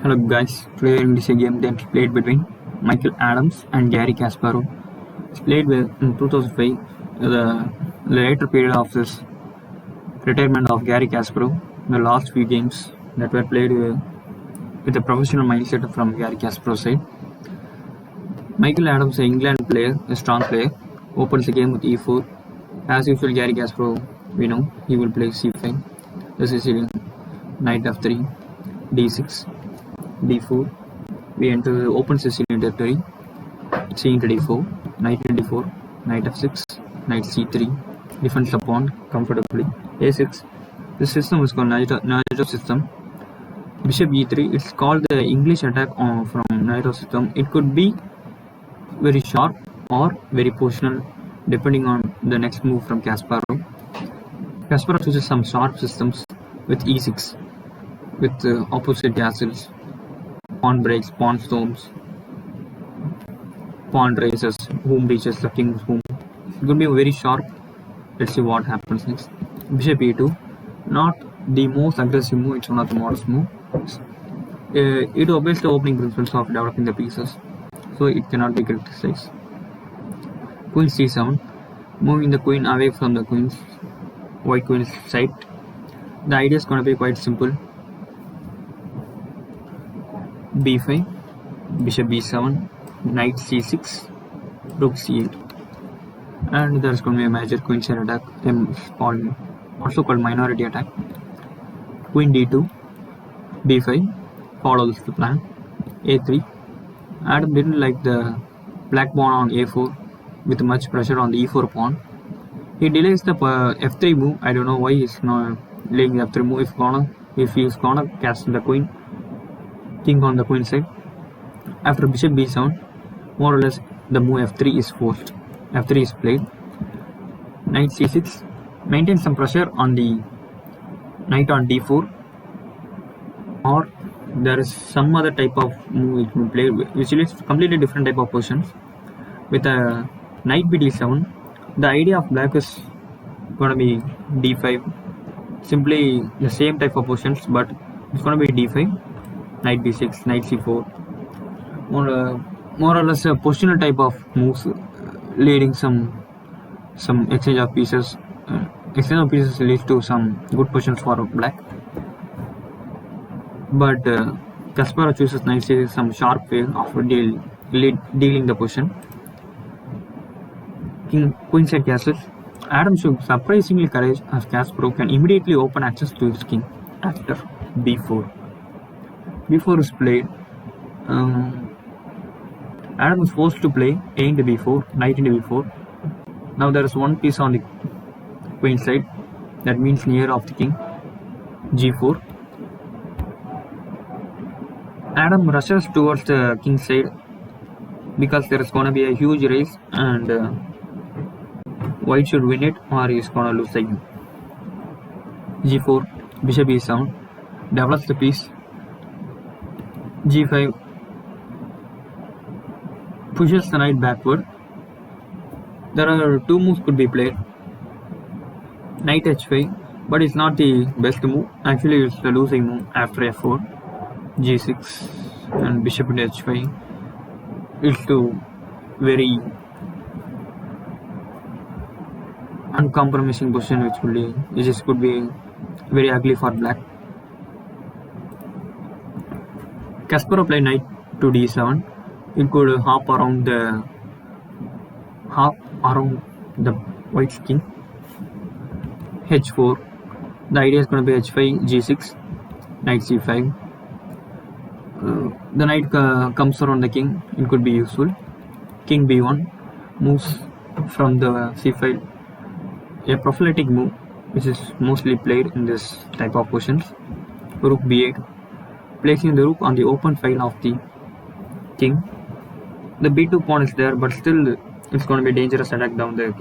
Hello guys, today in this game that played between Michael Adams and Gary Kasparov. It's played in 2005, the later period of this retirement of Gary Kasparov. The last few games that were played with a professional mindset from Gary Kasparov's side. Michael Adams, an England player, a strong player, opens the game with e4. As usual, Gary Kasparov, we know, he will play c5. The Sicilian, knight f3, d6. d4, we enter the open Sicilian territory, c into d4, knight into d4, knight f6, knight c3, defends the pawn comfortably, a6. This system is called Naito system. Bishop e3, it's called the English attack from Naito system. It could be very sharp or very positional depending on the next move from Kasparov. Kasparov chooses some sharp systems with e6, with opposite castles, pawn breaks, pawn storms, pawn races, whom reaches the king's home. It's going to be very sharp. Let's see what happens next. Bishop e2, not the most aggressive move, it's one of the modest moves. It obeys the opening principles of developing the pieces, so it cannot be criticized. Queen c7, moving the queen away from the white queen's side. The idea is going to be quite simple. b5, bishop b7, knight c6, rook c8, and there is going to be a major queen side attack, also called minority attack. Queen d2, b5, follows the plan. a3, Adam didn't like the black pawn on a4 with much pressure on the e4 pawn. He delays the f3 move. I don't know why he's not laying the f3 move. If he's gonna cast the king on the queen side. After bishop b7, more or less the move f3 is forced. f3 is played. Knight c6, maintain some pressure on the knight on d4, or there is some other type of move which will play, which is completely different type of positions. With a knight bd7, the idea of black is going to be d5, simply the same type of positions, but it's going to be d5, knight b6, knight c4, more or less a positional type of moves, leading some exchange of pieces. Exchange of pieces leads to some good positions for black, but Kasparov chooses nicely some sharp way of dealing the position. Queen side castles. Adam showed surprisingly courage as Kasparov can immediately open access to his king after b4. b4 is played. Adam is forced to play a into b4, knight into b4. Now there is one piece on the queen side, that means near of the king. g4. Adam rushes towards the king side because there is going to be a huge race, and white should win it or he is going to lose the game. g4, bishop e7, develops the piece. g5, pushes the knight backward. There are two moves could be played. Knight h5, but it's not the best move. Actually, it's the losing move after f4. g6 and bishop into h5. It's two very uncompromising position, which just could be very ugly for black. Kasparov played knight to d7. It could hop around the white's king. h4. The idea is going to be h5, g6, knight c5. The knight comes around the king. It could be useful. King b1 moves from the c5. A prophylactic move, which is mostly played in this type of positions. Rook b8, placing the rook on the open file of the king. The b2 pawn is there, but still it's going to be a dangerous attack down the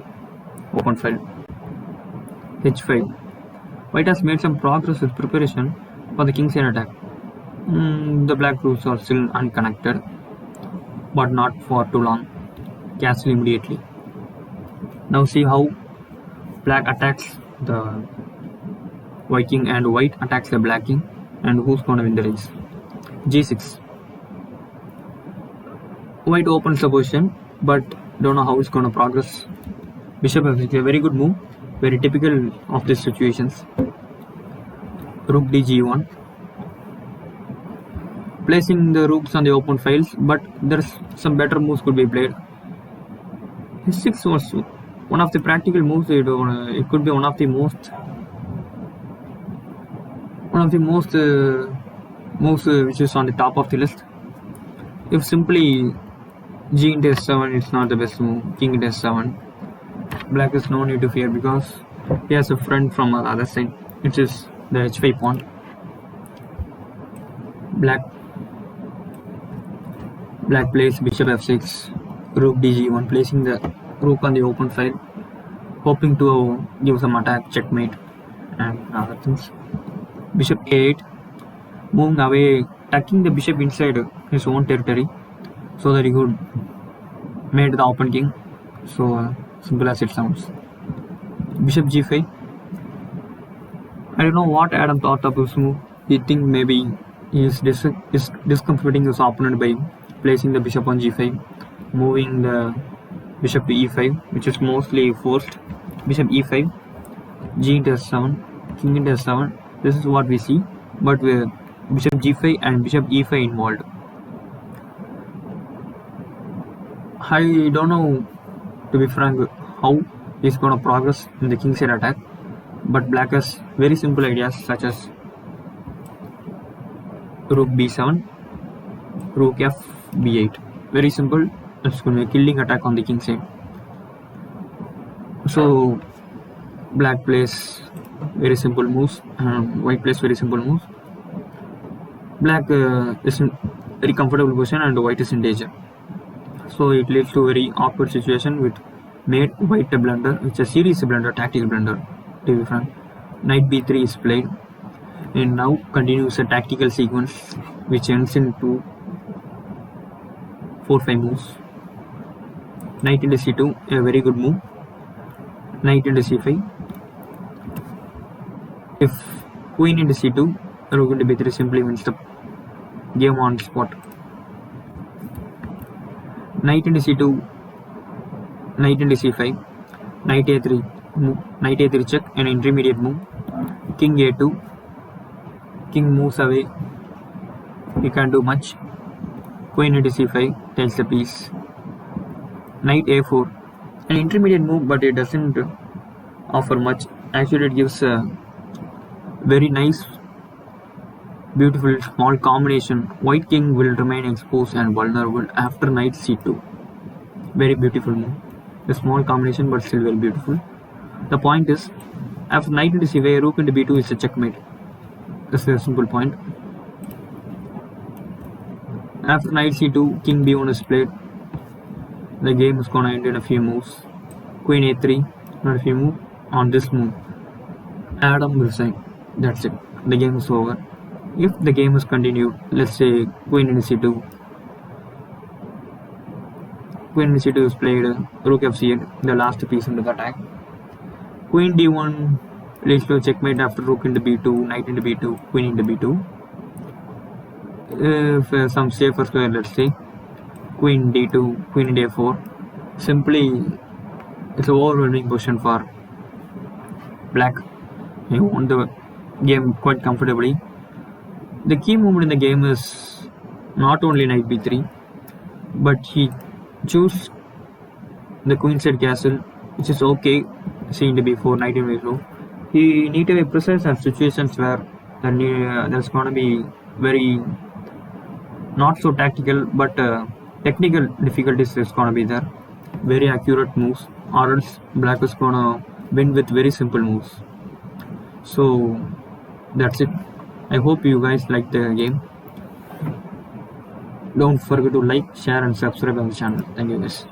open file. h5. White has made some progress with preparation for the king side attack. The black rooks are still unconnected, but not for too long. Castle immediately. Now see how black attacks the white king and white attacks the black king, and who's going to win the race. g6. White opens the position, but don't know how it's going to progress. Bishop f6, a very good move, very typical of these situations. Rook dg1, placing the rooks on the open files, but there's some better moves could be played. h6 was one of the practical moves. It could be one of the most moves which is on the top of the list. If simply g into s7, it's not the best move. King into s7, black has no need to fear because he has a friend from the other side, which is the h5 pawn. Black plays bishop f6, rook dg1, placing the rook on the open file, hoping to give some attack, checkmate, and other things. Bishop a8, moving away, tucking the bishop inside his own territory so that he could mate the open king. So simple as it sounds. Bishop g5. I don't know what Adam thought of this move. He think maybe he is discomforting his opponent by placing the bishop on g5, moving the bishop to e5, which is mostly forced. Bishop e5, g into s7, king into s7. This is what we see, but with bishop g5 and bishop e5 involved. I don't know, to be frank, how he's going to progress in the king side attack, but black has very simple ideas such as rook b7, rook f b8. Very simple. It's going to be a killing attack on the king side. So black plays very simple moves and white plays very simple moves. Black is in very comfortable position and white is in danger. So it leads to a very awkward situation with made white a blunder, which is a serious blunder, tactical blunder, to be frank. Knight b3 is played, and now continues a tactical sequence which ends into 4-5 moves. Knight into c2, a very good move. Knight into c5. If queen into c2, rook into b3 simply wins the game on spot. Knight into c2, knight into c5, knight a3 move, knight a3 check, an intermediate move. King a2, king moves away, he can't do much. Queen into c5 takes the piece. Knight a4, an intermediate move, but it doesn't offer much. Actually, it gives a very nice, beautiful small combination. White king will remain exposed and vulnerable after knight c2. Very beautiful move. A small combination, but still very beautiful. The point is, after knight into c5, rook into b2 is a checkmate. That's a simple point. After knight c2, king b1 is played. The game is gonna end in a few moves. Queen a3, not a few moves. On this move, Adam will resign. That's it. The game is over. If the game is continued, let's say queen into c2. Queen into c2 is played. Rook f8, the last piece into the attack. Queen d1 leads to a checkmate after rook into b2, knight into b2, queen into b2. If some safer square, let's say queen d2, queen into a4. Simply, it's an overwhelming position for black. He won the game quite comfortably. The key movement in the game is not only knight b3, but he chose the queenside castle, which is okay. C into b4, knight into b4. He need to be precise at situations where there's going to be very not so tactical, but technical difficulties is going to be there. Very accurate moves, or else black is going to win with very simple moves. So that's it. I hope you guys like the game. Don't forget to like, share and subscribe on the channel. Thank you guys.